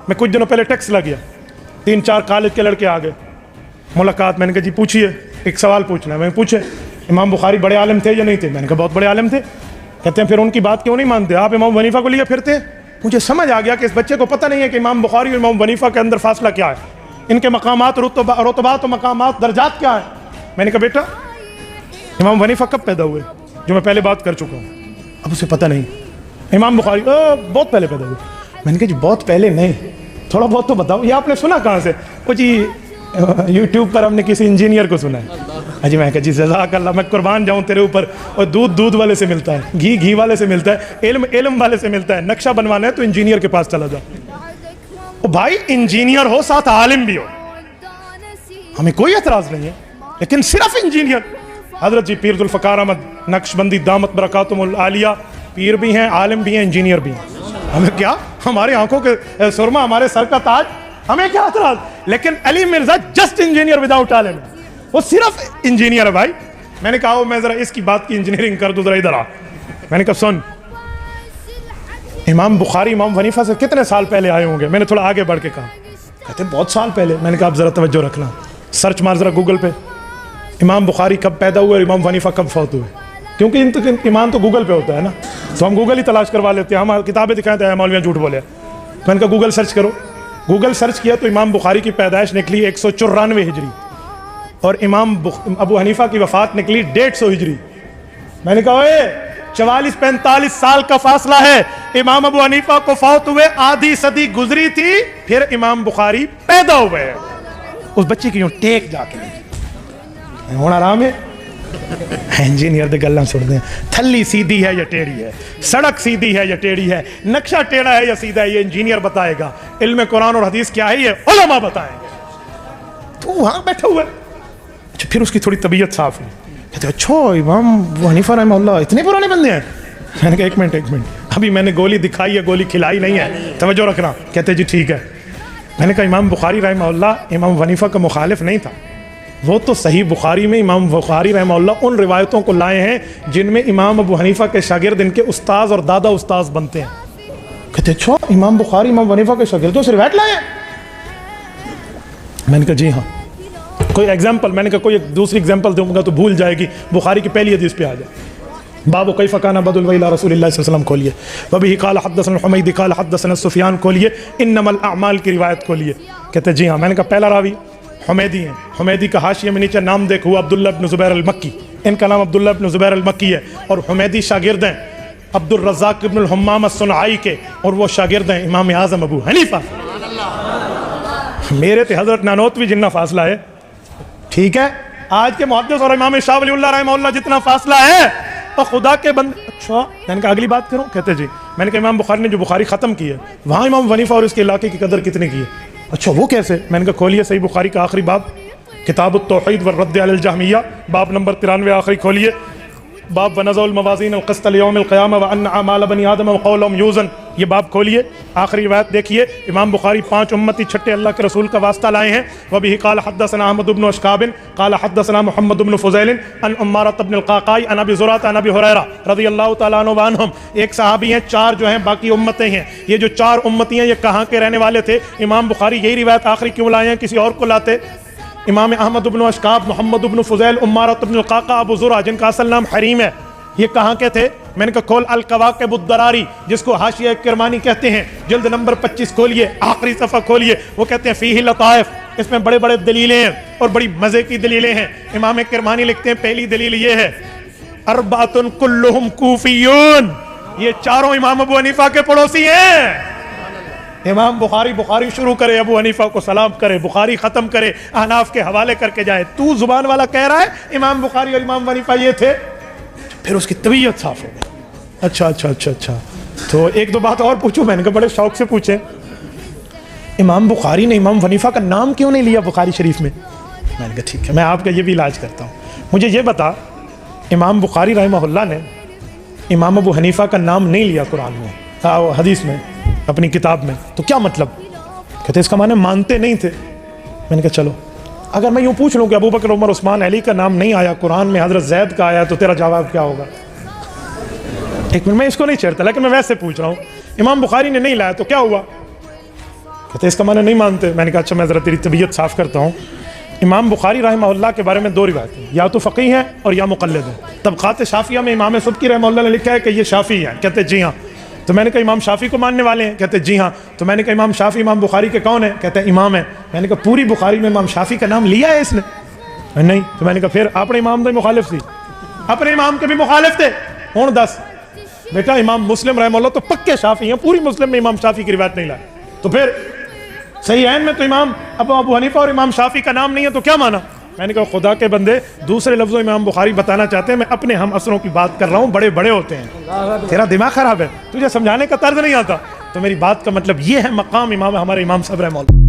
मैं कुछ दिनों पहले टैक्स लग गया, 3-4 कॉलेज के लड़के आ गए, मुलाकात। मैंने कहा जी पूछिए, एक सवाल पूछना है। मैंने पूछे इमाम बुखारी बड़े आलिम थे या नहीं थे? मैंने कहा बहुत बड़े आलिम थे। कहते हैं फिर उनकी बात क्यों नहीं मानते आप, इमाम हनीफा को लिए फिरते हैं? मुझे समझ आ गया कि इस बच्चे को पता नहीं है कि इमाम बुखारी और इमाम हनीफा के अंदर फासला क्या है, इनके मकामात, रुतबात और मकामात, दर्जात क्या है। मैंने कहा बेटा इमाम हनीफा कब पैदा हुए, जो मैं पहले बात कर चुका हूँ, अब उसे पता नहीं। इमाम बुखारी बहुत पहले पैदा हुए। मैंने कहा जी बहुत पहले नहीं, थोड़ा बहुत तो बताओ। ये आपने सुना कहाँ से? वो जी यूट्यूब पर हमने किसी इंजीनियर को सुना है। अजी मैं कहा जी जज़ाकल्लाह, मैं कुर्बान जाऊँ तेरे ऊपर। और दूध दूध वाले से मिलता है, घी घी वाले से मिलता है, इल्म इल्म वाले से मिलता है। नक्शा बनवाना है तो इंजीनियर के पास चला जा। ओ भाई इंजीनियर हो साथ आलिम भी हो, हमें कोई एतराज नहीं है, लेकिन सिर्फ इंजीनियर। हजरत जी पीर जुल्फ़कार अहमद नक्शबंदी दामत बरकातुहुल आलिया पीर भी हैं, आलिम भी हैं, इंजीनियर भी हैं। हमें क्या, हमारी आंखों के सुरमा, हमारे सर का ताज, हमें क्या एतराज। लेकिन Ali Mirza just engineer without आलिम, वो सिर्फ इंजीनियर है भाई। मैंने कहा मैं जरा इसकी बात की इंजीनियरिंग कर दूं, जरा इधर आ। मैंने कहा सुन, इमाम बुखारी इमाम हनीफा से कितने साल पहले आए होंगे? मैंने थोड़ा आगे बढ़ के कहा। कहते बहुत साल पहले। मैंने कहा आप जरा तवज्जो रखना, सर्च मार जरा गूगल पे, इमाम बुखारी कब पैदा हुए और इमाम हनीफा कब फौत हुए, क्योंकि ईमान तो गूगल पे होता है ना, तो हम गूगल ही तलाश करवा लेते हैं। हम किताबें दिखाते हैं मौलवियाँ झूठ बोले। मैंने कहा गूगल सर्च करो। गूगल सर्च किया तो इमाम बुखारी की पैदाइश निकली 194 हिजरी और इमाम अबू हनीफा की वफ़ात निकली 150 हिजरी। मैंने कहा 44-45 साल का फासला है। इमाम अबू हनीफा को फौत हुए आधी सदी गुजरी थी, फिर इमाम बुखारी पैदा हुए। उस बच्चे की यूं टेक जाके होना आराम है। इंजीनियर दे गल्लां सुनते हैं, थल्ली सीधी है या टेढ़ी है, सड़क सीधी है या टेढ़ी है, नक्शा टेढ़ा है या सीधा है, ये इंजीनियर बताएगा। इल्म कुरान और हदीस क्या है ये उलमा बताएंगे। तो वहां बैठा हुआ है। अच्छा, फिर उसकी थोड़ी तबीयत साफ हुई। कहते अच्छा इमाम हनीफा रहमतुल्लाह इतने पुराने बंदे हैं? मैंने कहा एक मिनट, अभी मैंने गोली दिखाई है, गोली खिलाई नहीं है, तवज्जो रखना। कहते जी ठीक है। मैंने कहा इमाम बुखारी रहमतुल्लाह इमाम हनीफा का मुखालिफ नहीं था, वो तो सही बुखारी में इमाम बुखारी रहमतुल्लाह उन रिवायतों को लाए हैं जिनमें इमाम अबू हनीफा के शागिर्द इनके उस्ताद और दादा उस्ताद बनते हैं। कहते अच्छा इमाम बुखारी इमाम हनीफा के शागिर्दों से रिवायत लाए? मैंने कहा जी हाँ। कोई एग्जाम्पल? मैंने कहा कोई दूसरी एग्जाम्पल दूंगा तो भूल जाएगी, बुखारी की पहली हदीस पे आ जाए। बाबु कैफ़ काना बदुल वही रसूलुल्लाह सल्लल्लाहु अलैहि वसल्लम खोलिए, वबी क़ाल हद्दसना हुमैदी क़ाल हद्दसना सुफियान खोलिए, इन्नमल अअमाल की रिवायत खोलिए। कहते जी हाँ। मैंने कहा पहला रावी हुमैदी हैं, हुमैदी का हाशिये में नीचे नाम देखो हुआ अब्दुल्ला इब्न ज़ुबैर अल-मक्की, इनका नाम अब्दुल्ला इब्न ज़ुबैर अल-मक्की है और हुमैदी शागिर्द हैं अब्दुल रज़्ज़ाक़ इब्न हम्माम अस-सुनआई के, और वो शागिर्द हैं इमाम आज़म अबू हनीफा। मेरे तो हज़रत नानोतवी जितना फासला है, ठीक है, आज के मुहद्दिस और इमाम शाह वलीउल्लाह रहमतुल्लाह जितना फासला है, तो खुदा के बंदे। अच्छा, मैंने कहा अगली बात करूँ? कहते जी। मैंने कहा इमाम बुखारी ने जो बुखारी ख़त्म की है वहाँ इमाम हनीफा और इसके इलाके की कदर कितने की है? अच्छा वो कैसे? मैंने कहा खोलिए सही बुखारी का आखिरी बाब, किताबुत तौहीद व रद्द अलल जहमिया, बाब नंबर 93 आखिरी खोलिए, बाब वनज़उल मवाज़ीन अल क़िस्त लियौमिल क़ियामा व अन्न अमाल बनी आदम व क़ौलुहुम यूज़न, ये बाब खोलिए, आखिरी रिवायत देखिए। इमाम बुखारी 5 उम्मती छठे अल्लाह के रसूल का वास्ता लाए हैं। वबिही क़ाल हद्दसना अहमद इब्न अशकाबिन क़ाल हद्दसना मुहम्मद इब्न फ़ुज़ैलिन अन उम्मारत इब्न अल-क़अक़ाई अन अबी ज़ुरअत अन अबी हुरैरा रज़ियल्लाहु तआला अन्हु व अन्हुम। एक सहाबी हैं, 4 जो हैं बाकी उम्मतें हैं। ये जो 4 उम्मती हैं ये कहाँ के रहने वाले थे? इमाम बुखारी यही रिवायत आखिरी क्यों लाए हैं, किसी और को लाते? इमाम अहमद इब्न अशकाब, मोहम्मद इब्न फ़ुज़ैल, उम्मारत इब्न अल-क़अक़ा, अबू ज़ुरअ जिनका असल नाम हरीम है, ये कहाँ के थे? मैंने कहा खोल अल-कवाकिब अद-दरारी, जिसको हाशिया किरमानी कहते हैं, जिल्द नंबर 25 खोलिए, आखिरी सफ़ा खोलिए। वो कहते हैं फ़ीही लताइफ़, इसमें बड़े बड़े दलीलें हैं और बड़ी मज़े की दलीलें हैं। इमाम किरमानी लिखते हैं पहली दलील ये है अरबातुन कुल्लुहुम कूफियून, ये चारों इमाम अबू हनीफा के पड़ोसी हैं। इमाम बुखारी शुरू करे, अबू हनीफा को सलाम करे, बुखारी ख़त्म करे, अहनाफ के हवाले करके जाए। तू जुबान वाला कह रहा है इमाम बुखारी और इमाम हनीफा ये थे? फिर उसकी तबीयत साफ हो गई। अच्छा, तो एक दो बात और पूछूं? मैंने कहा बड़े शौक से पूछे, इमाम बुखारी ने इमाम हनीफा का नाम क्यों नहीं लिया बुखारी शरीफ में? मैंने कहा ठीक है, मैं आपका ये भी इलाज करता हूँ। मुझे ये बता, इमाम बुखारी रहमतुल्लाह ने इमाम अबू हनीफा का नाम नहीं लिया कुरान में, हदीस में, अपनी किताब में, तो क्या मतलब? कहते इसका माने मानते नहीं थे। मैंने कहा चलो, अगर मैं यूँ पूछ लूँ कि अबू बकर, उमर, उस्मान, अली का नाम नहीं आया कुरान में, हज़रत ज़ैद का आया, तो तेरा जवाब क्या होगा? एक मिनट, मैं इसको नहीं छेड़ता, लेकिन मैं वैसे पूछ रहा हूँ, इमाम बुखारी ने नहीं लाया तो क्या हुआ? कहते इसका माने नहीं मानते। मैंने कहा अच्छा मैं ज़रा तेरी तबीयत साफ़ करता हूँ। इमाम बुखारी रहमहुल्लाह के बारे में दो रिवायतें, या तो फ़क़ीह हैं और या मुक़ल्लिद हैं। तबक़ात शाफ़िया में इमाम सुब्की रहमहुल्लाह ने लिखा है कि ये शाफ़ी हैं। कहते जी हाँ। तो मैंने कहा इमाम शाफ़ी को मानने वाले हैं? कहते जी हाँ। तो मैंने कहा इमाम शाफ़ी इमाम बुखारी के कौन है? कहते हैं इमाम है। मैंने कहा पूरी बुखारी में इमाम शाफ़ी का नाम लिया है इसने? नहीं। तो मैंने कहा फिर अपने इमाम के मुखालिफ थी, अपने इमाम के भी मुखालिफ थे। हुण दस बेटा इमाम मुस्लिम रहमहुल्लाह तो पक्के शाफ़ी हैं, पूरी मुस्लिम में इमाम शाफ़ी की रिवायत नहीं लाए। तो फिर सही ऐन में तो इमाम अबू हनीफा और इमाम शाफ़ी का नाम नहीं है, तो क्या माना? मैंने कहा खुदा के बंदे दूसरे लफ्ज़ों में इमाम बुखारी बताना चाहते हैं, मैं अपने हम असरों की बात कर रहा हूँ, बड़े बड़े होते हैं। तेरा दिमाग ख़राब है, तुझे समझाने का तर्ज नहीं आता। तो मेरी बात का मतलब ये है मकाम इमाम हमारे इमाम साहब रहमहुल्लाह।